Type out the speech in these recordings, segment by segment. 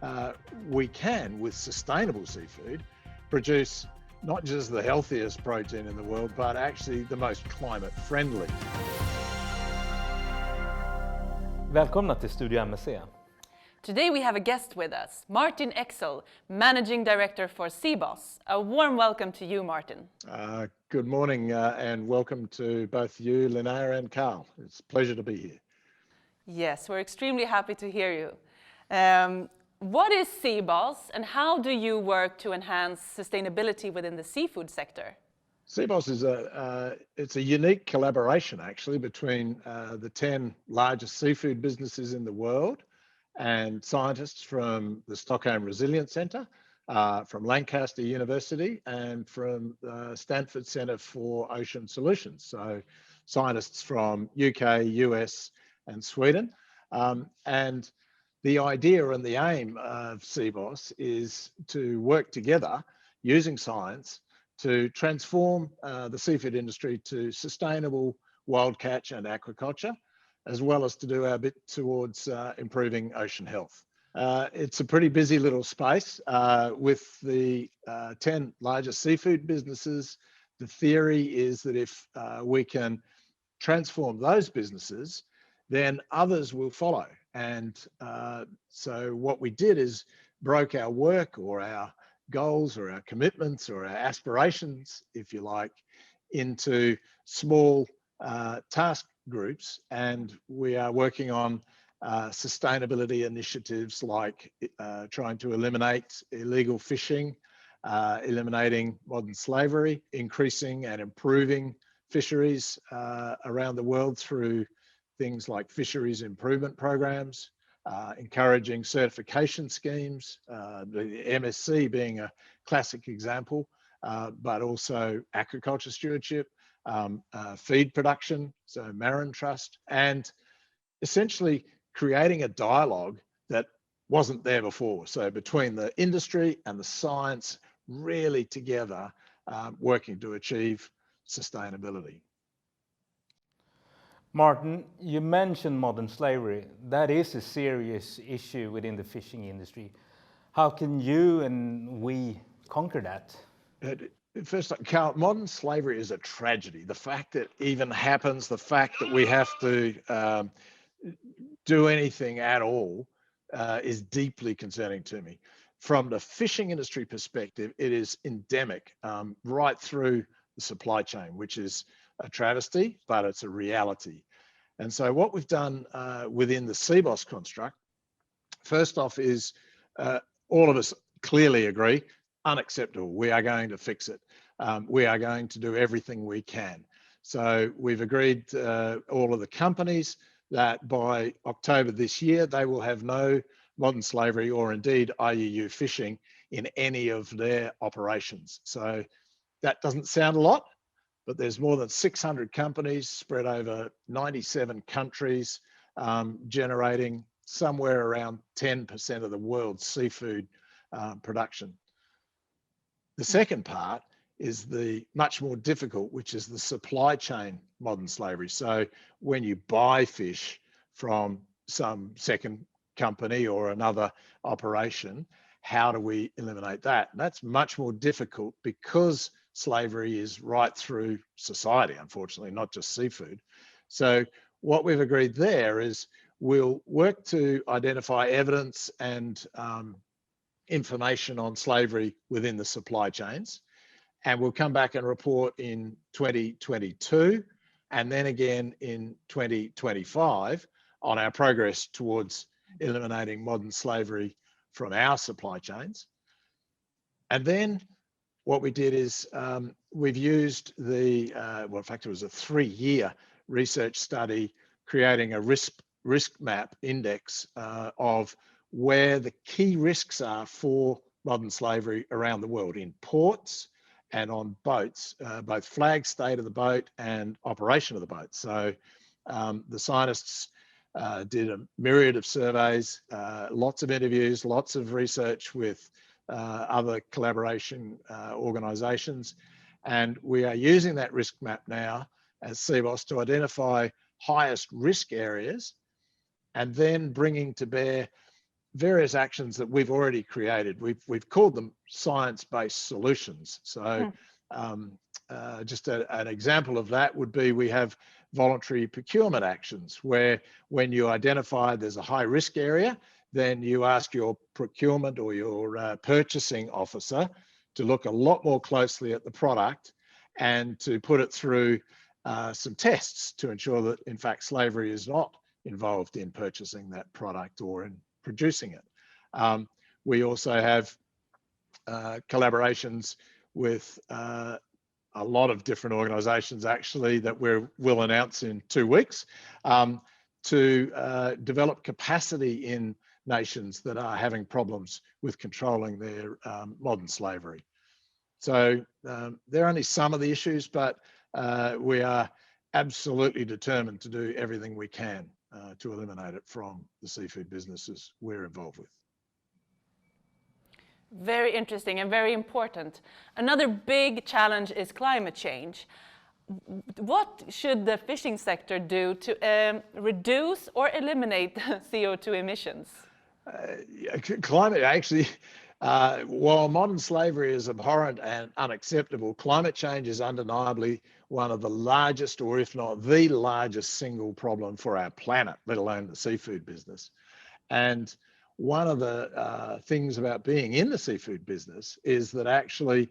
uh, we can, with sustainable seafood, produce not just the healthiest protein in the world, but actually the most climate friendly. Välkomna till Studio MSC. Today we have a guest with us, Martin Exel, Managing Director for SeaBOS. A warm welcome to you, Martin. Good morning and welcome to both you, Linnea, and Carl. It's a pleasure to be here. Yes, we're extremely happy to hear you. What is SeaBOS and how do you work to enhance sustainability within the seafood sector? SeaBOS is it's a unique collaboration actually between the 10 largest seafood businesses in the world and scientists from the Stockholm Resilience Centre, from Lancaster University and from the Stanford Centre for Ocean Solutions. So scientists from UK, US and Sweden. And the idea and the aim of SeaBOS is to work together using science to transform the seafood industry to sustainable wild catch and aquaculture, as well as to do our bit towards improving ocean health. It's a pretty busy little space with the 10 largest seafood businesses. The theory is that if we can transform those businesses, then others will follow. And so what we did is broke our work or our goals or our commitments or our aspirations, if you like, into small task groups. And we are working on sustainability initiatives like trying to eliminate illegal fishing, eliminating modern slavery, increasing and improving fisheries around the world through things like fisheries improvement programs, encouraging certification schemes, the MSC being a classic example, but also aquaculture stewardship, feed production, so Marine Trust, and essentially creating a dialogue that wasn't there before. So between the industry and the science really together working to achieve sustainability. Martin, you mentioned modern slavery. That is a serious issue within the fishing industry. How can you and we conquer that? First, Carl, modern slavery is a tragedy. The fact that it even happens, the fact that we have to do anything at all is deeply concerning to me. From the fishing industry perspective, it is endemic right through the supply chain, which is a travesty, but it's a reality. And so what we've done within the SeaBOS construct, first off is all of us clearly agree, unacceptable. We are going to fix it. We are going to do everything we can. So we've agreed, all of the companies, that by October this year, they will have no modern slavery or indeed IUU fishing in any of their operations. So that doesn't sound a lot, but there's more than 600 companies spread over 97 countries, generating somewhere around 10% of the world's seafood production. The second part is the much more difficult, which is the supply chain modern slavery. So when you buy fish from some second company or another operation, how do we eliminate that? And that's much more difficult because slavery is right through society, unfortunately, not just seafood. So what we've agreed there is we'll work to identify evidence and information on slavery within the supply chains. And we'll come back and report in 2022 and then again in 2025 on our progress towards eliminating modern slavery from our supply chains. And then what we did is we've used the, well, in fact, it was a 3-year research study creating a risk map index of where the key risks are for modern slavery around the world in ports and on boats, both flag state of the boat and operation of the boat. So the scientists did a myriad of surveys, lots of interviews, lots of research with other collaboration organizations. And we are using that risk map now as SeaBOS to identify highest risk areas and then bringing to bear various actions that we've already created. We've called them science-based solutions. So just an example of that would be we have voluntary procurement actions where when you identify there's a high risk area, then you ask your procurement or your purchasing officer to look a lot more closely at the product and to put it through some tests to ensure that in fact slavery is not involved in purchasing that product or in producing it. We also have collaborations with a lot of different organizations actually that we'll announce in 2 weeks to develop capacity in nations that are having problems with controlling their modern slavery. So they're only some of the issues, but we are absolutely determined to do everything we can to eliminate it from the seafood businesses we're involved with. Very interesting and very important. Another big challenge is climate change. What should the fishing sector do to reduce or eliminate CO2 emissions? Climate actually, while modern slavery is abhorrent and unacceptable, climate change is undeniably one of the largest, or if not the largest single problem for our planet, let alone the seafood business. And one of the things about being in the seafood business is that actually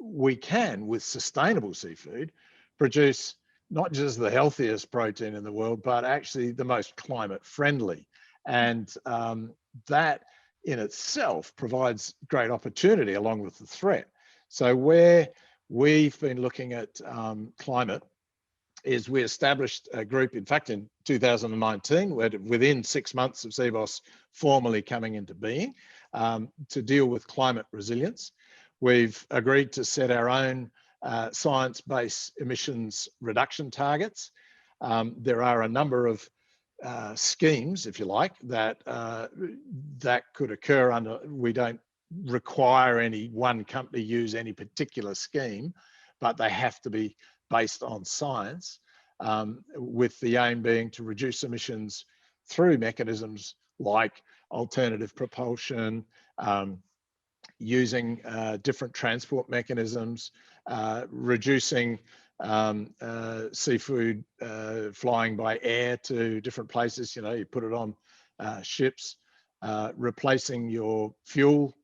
we can, with sustainable seafood, produce not just the healthiest protein in the world, but actually the most climate friendly. And that in itself provides great opportunity along with the threat. So where we've been looking at climate is we established a group, in fact, in 2019, within 6 months of SeaBOS formally coming into being, to deal with climate resilience. We've agreed to set our own science-based emissions reduction targets. There are a number of schemes, if you like, that could occur under. We don't require any one company use any particular scheme, but they have to be based on science, with the aim being to reduce emissions through mechanisms like alternative propulsion, using different transport mechanisms, reducing seafood flying by air to different places. You know, you put it on ships, replacing your fuel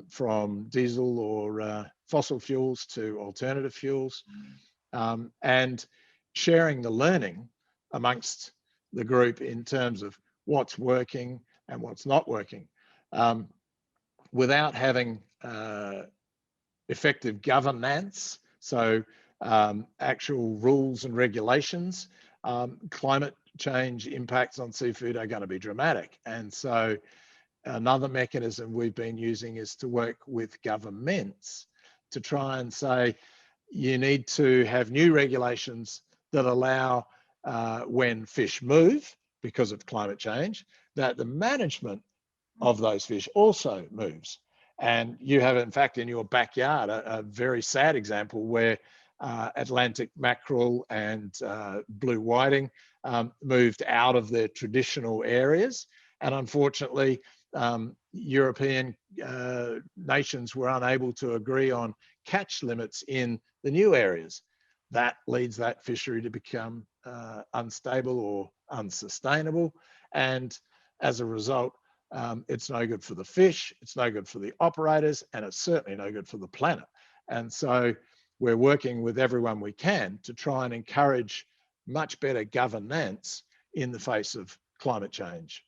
from diesel or fossil fuels to alternative fuels, and sharing the learning amongst the group in terms of what's working and what's not working, without having effective governance. So actual rules and regulations, climate change impacts on seafood are going to be dramatic. And so another mechanism we've been using is to work with governments to try and say, you need to have new regulations that allow when fish move because of climate change, that the management of those fish also moves. And you have, in fact, in your backyard, a very sad example where Atlantic mackerel and blue whiting moved out of their traditional areas. And unfortunately, European nations were unable to agree on catch limits in the new areas. That leads that fishery to become unstable or unsustainable. And as a result, it's no good for the fish, it's no good for the operators, and it's certainly no good for the planet. And so we're working with everyone we can to try and encourage much better governance in the face of climate change.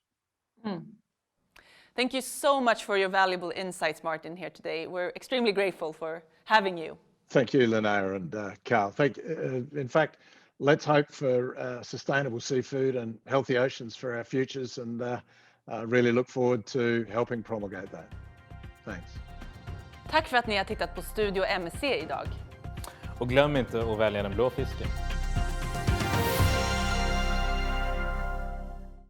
Thank you so much for your valuable insights, Martin, here today. We're extremely grateful for having you. Thank you, Linnea and Carl. In fact, let's hope for sustainable seafood and healthy oceans for our futures, and really look forward to helping promulgate that. Thanks. Tack för att ni har tittat på Studio MSC idag. Och glöm inte att välja den blå fisken.